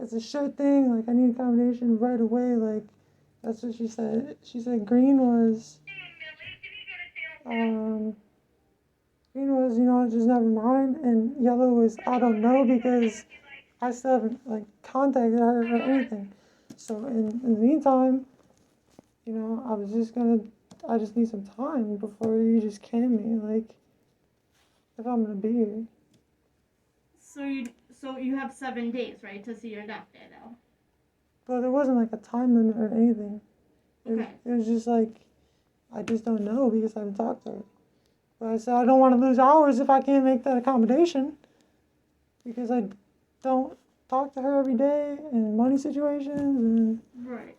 it's a sure thing. Like, I need accommodation right away. Like, that's what she said. She said green was, just never mind. And yellow was, I don't know, because I still haven't, like, contacted her or anything. So, in the meantime, I just need some time before you just can me, like, if I'm gonna be here. So you have 7 days, right, to see your doctor, though? But there wasn't, like, a time limit or anything. Okay. It was just, like, I just don't know because I haven't talked to her. But I said I don't want to lose hours if I can't make that accommodation because I don't talk to her every day in money situations and Right.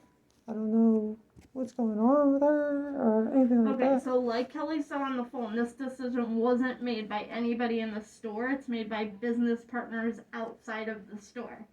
I don't know what's going on with her or anything like that. Okay, so like Kelly said on the phone, this decision wasn't made by anybody in the store. It's made by business partners outside of the store.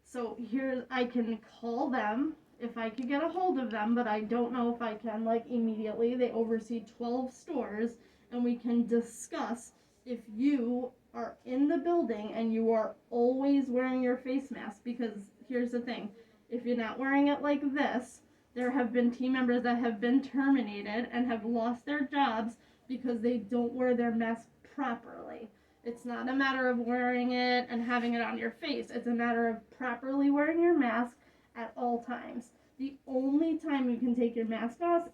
So here I can call them if I could get a hold of them, but I don't know if I can like immediately. They oversee 12 stores and we can discuss if you are in the building and you are always wearing your face mask, because here's the thing. If you're not wearing it like this, there have been team members that have been terminated and have lost their jobs because they don't wear their mask properly. It's not a matter of wearing it and having it on your face. It's a matter of properly wearing your mask at all times. The only time you can take your mask off,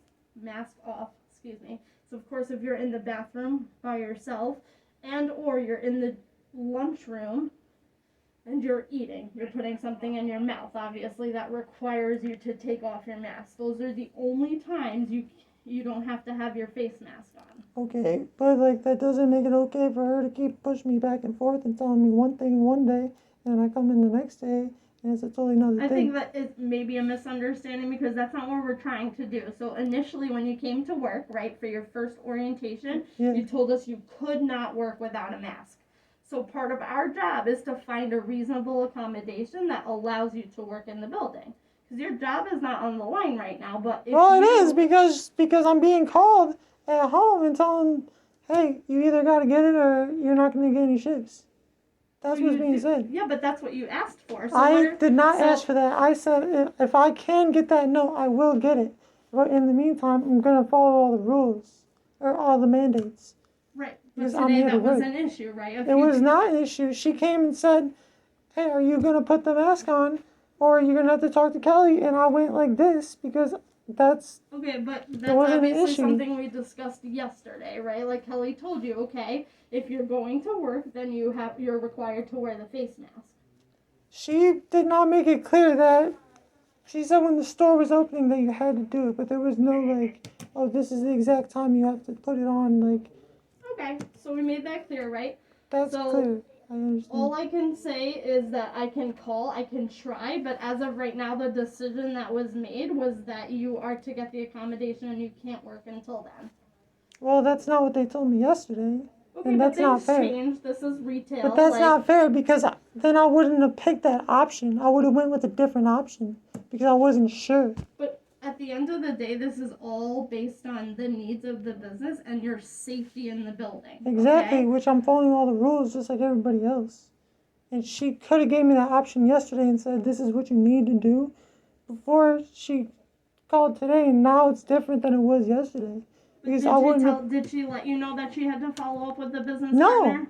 So of course if you're in the bathroom by yourself and or you're in the lunchroom and you're eating, you're putting something in your mouth, obviously that requires you to take off your mask. Those are the only times you don't have to have your face mask on. Okay, but like that doesn't make it okay for her to keep pushing me back and forth and telling me one thing one day and I come in the next day and it's a totally another thing. I think that is maybe a misunderstanding because that's not what we're trying to do. So initially when you came to work, right, for your first orientation, you told us you could not work without a mask. So part of our job is to find a reasonable accommodation that allows you to work in the building. Because your job is not on the line right now, but if it is because I'm being called at home and telling, hey, you either got to get it or you're not going to get any shifts. That's what's being said. Yeah, but that's what you asked for. So I did not ask for that. I said if I can get that note, I will get it. But in the meantime, I'm going to follow all the rules or all the mandates. Right. But today that was an issue, right? It was not an issue. She came and said, hey, are you going to put the mask on or are you going to have to talk to Kelly? And I went like this because that's... Okay, but that's obviously something we discussed yesterday, right? Like Kelly told you, okay, if you're going to work, then you're required to wear the face mask. She did not make it clear that. She said when the store was opening that you had to do it, but there was no like, oh, this is the exact time you have to put it on, like. Okay, so we made that clear, right? That's clear. I understand. All I can say is that I can call, I can try, but as of right now, the decision that was made was that you are to get the accommodation and you can't work until then. Well, that's not what they told me yesterday. Okay, and that's not fair. Changed. This is retail. But that's not fair because then I wouldn't have picked that option. I would have went with a different option because I wasn't sure. But at the end of the day, this is all based on the needs of the business and your safety in the building. Exactly, okay? Which I'm following all the rules just like everybody else. And she could have gave me that option yesterday and said, this is what you need to do before she called today, and now it's different than it was yesterday. Because did she let you know that she had to follow up with the business partner? No,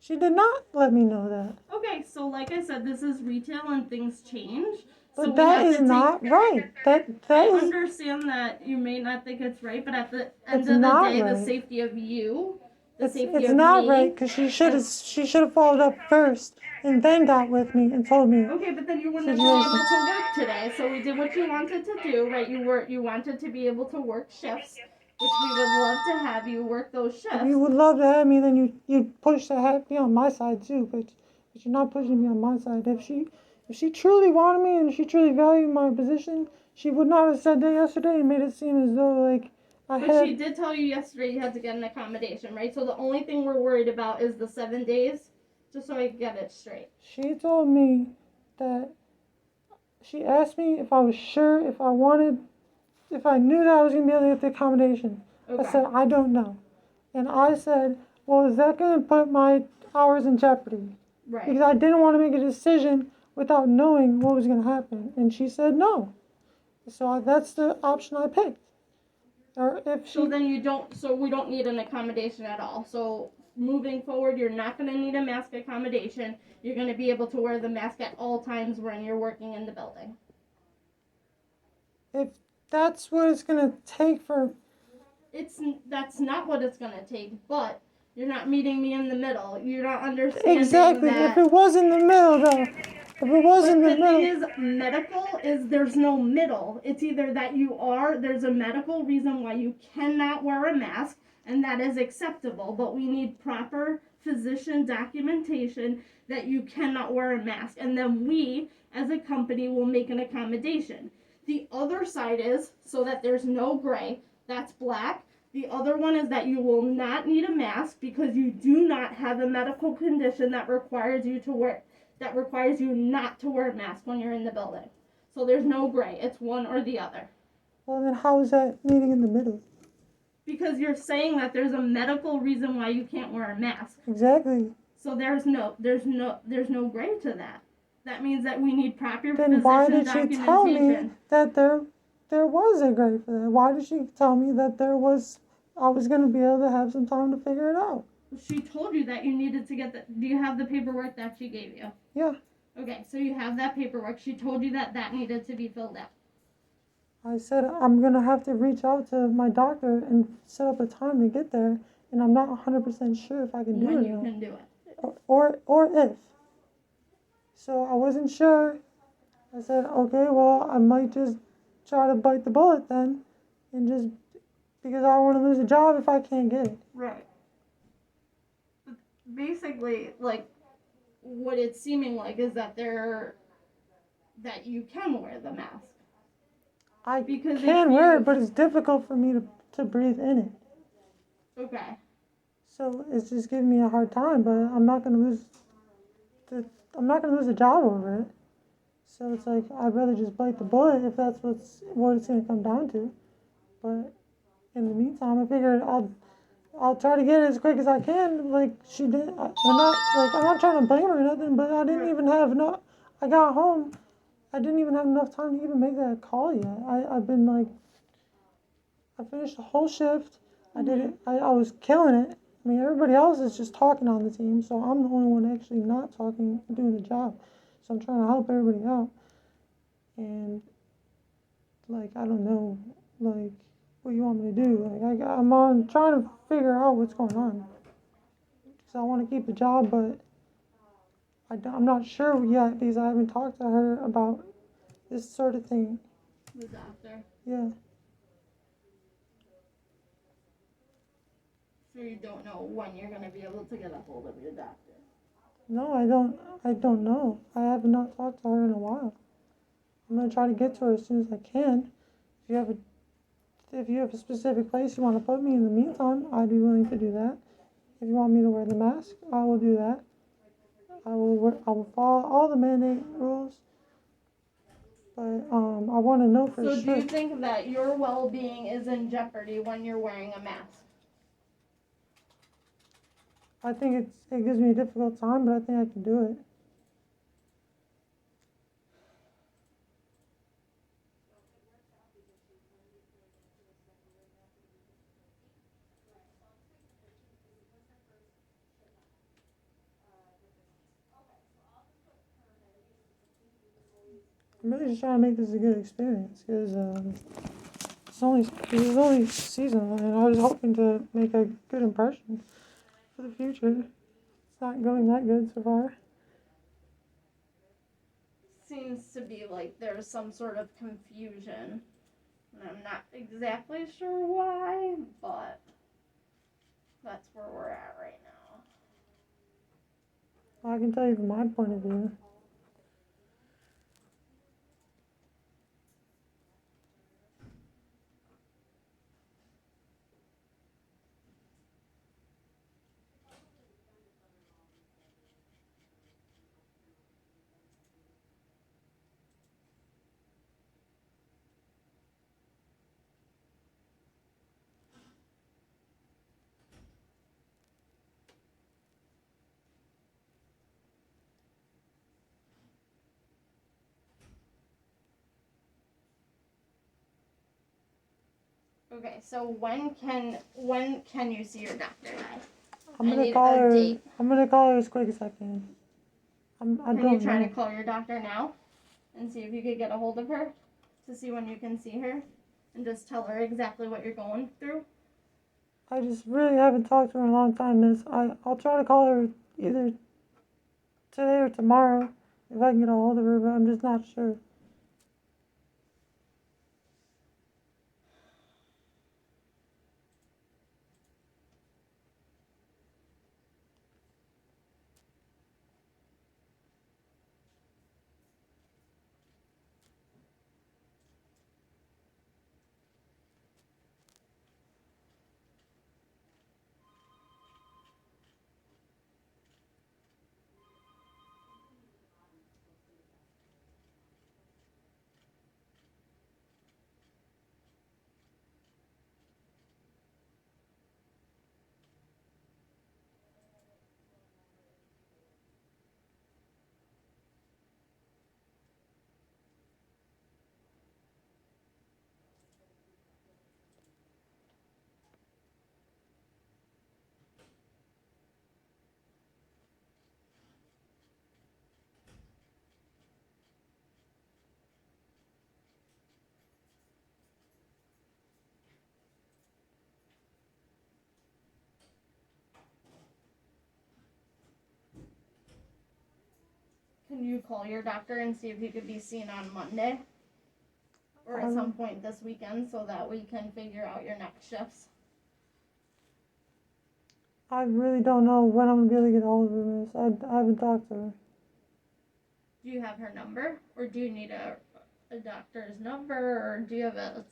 she did not let me know that. Okay, so like I said, this is retail and things change. But so that is not right. I understand that you may not think it's right, but at the end of the day, the safety of you, it's not right because she should have followed up first and then got with me and told me. Okay, but then you wouldn't have been able to work today. So we did what you wanted to do, right? You wanted to be able to work shifts, which we would love to have you work those shifts. If you would love to have me, then you'd push to have me on my side too. But you're not pushing me on my side. If she truly wanted me and she truly valued my position, she would not have said that yesterday and made it seem as though like But she did tell you yesterday you had to get an accommodation, right? So the only thing we're worried about is the 7 days, just so I get it straight. She told me that she asked me if I was sure, if I knew that I was going to be able to get the accommodation. Okay. I said, I don't know. And I said, well, is that going to put my hours in jeopardy? Right. Because I didn't want to make a decision without knowing what was going to happen. And she said no. So that's the option I picked. Or if she. So then we don't need an accommodation at all. So moving forward, you're not going to need a mask accommodation. You're going to be able to wear the mask at all times when you're working in the building. If that's what it's going to take for. That's not what it's going to take, but you're not meeting me in the middle. You're not understanding Exactly. that. If it was in the middle, though. If it was in the middle. The thing is, medical is there's no middle. It's either that there's a medical reason why you cannot wear a mask, and that is acceptable, but we need proper physician documentation that you cannot wear a mask, and then we, as a company, will make an accommodation. The other side is, so that there's no gray, that's black. The other one is that you will not need a mask because you do not have a medical condition that requires you not to wear a mask when you're in the building. So there's no gray. It's one or the other. Well, then how is that meeting in the middle? Because you're saying that there's a medical reason why you can't wear a mask. Exactly. So there's no gray to that. That means that we need proper then why did documentation. she tell me that there was a gray for that? Why did she tell me that I was going to be able to have some time to figure it out? She told you that you needed to get do you have the paperwork that she gave you? Yeah. Okay, so you have that paperwork. She told you that needed to be filled out. I said I'm going to have to reach out to my doctor and set up a time to get there, and I'm not 100% sure if I can do it. When you can do it. Or if. So I wasn't sure. I said, okay, well, I might just try to bite the bullet then, and just, because I don't want to lose a job if I can't get it. Right. Basically, like, what it's seeming like is that you can wear the mask. I can wear it, but it's difficult for me to breathe in it. Okay. So it's just giving me a hard time, but I'm not gonna lose a job over it. So it's like I'd rather just bite the bullet if that's what it's gonna come down to. But in the meantime, I figured I'll try to get it as quick as I can. Like she did. I'm not trying to blame her or nothing, but I didn't even have enough. I got home. I didn't even have enough time to even make that call yet. I've been like, I finished the whole shift. I did it. I was killing it. I mean, everybody else is just talking on the team, so I'm the only one actually not talking, doing the job. So I'm trying to help everybody out. And like, I don't know, like, what you want me to do? Like, I'm trying to figure out what's going on. Because I want to keep the job, but I'm not sure yet because I haven't talked to her about this sort of thing. The doctor. Yeah. So you don't know when you're going to be able to get a hold of your doctor? No, I don't know. I have not talked to her in a while. I'm going to try to get to her as soon as I can. If you have a specific place you want to put me in the meantime, I'd be willing to do that. If you want me to wear the mask, I will do that. I will follow all the mandate rules. But I want to know for sure. So do you think that your well-being is in jeopardy when you're wearing a mask? I think it gives me a difficult time, but I think I can do it. I'm really just trying to make this a good experience because this is only seasonal, and I was hoping to make a good impression for the future. It's not going that good so far. Seems to be like there's some sort of confusion. And I'm not exactly sure why, but that's where we're at right now. Well, I can tell you from my point of view. Okay, so when can you see your doctor by? I'm I gonna need call a her. date. I'm gonna call her as quick as I can. I Can don't you try know. to call your doctor now and see if you could get a hold of her to see when you can see her and just tell her exactly what you're going through? I just really haven't talked to her in a long time. I'll try to call her either today or tomorrow if I can get a hold of her, but I'm just not sure. Can you call your doctor and see if you could be seen on Monday or at some point this weekend so that we can figure out your next shifts? I really don't know when I'm gonna be able to get a hold of her, miss. I haven't talked to her. Do you have her number or do you need a doctor's number or do you have a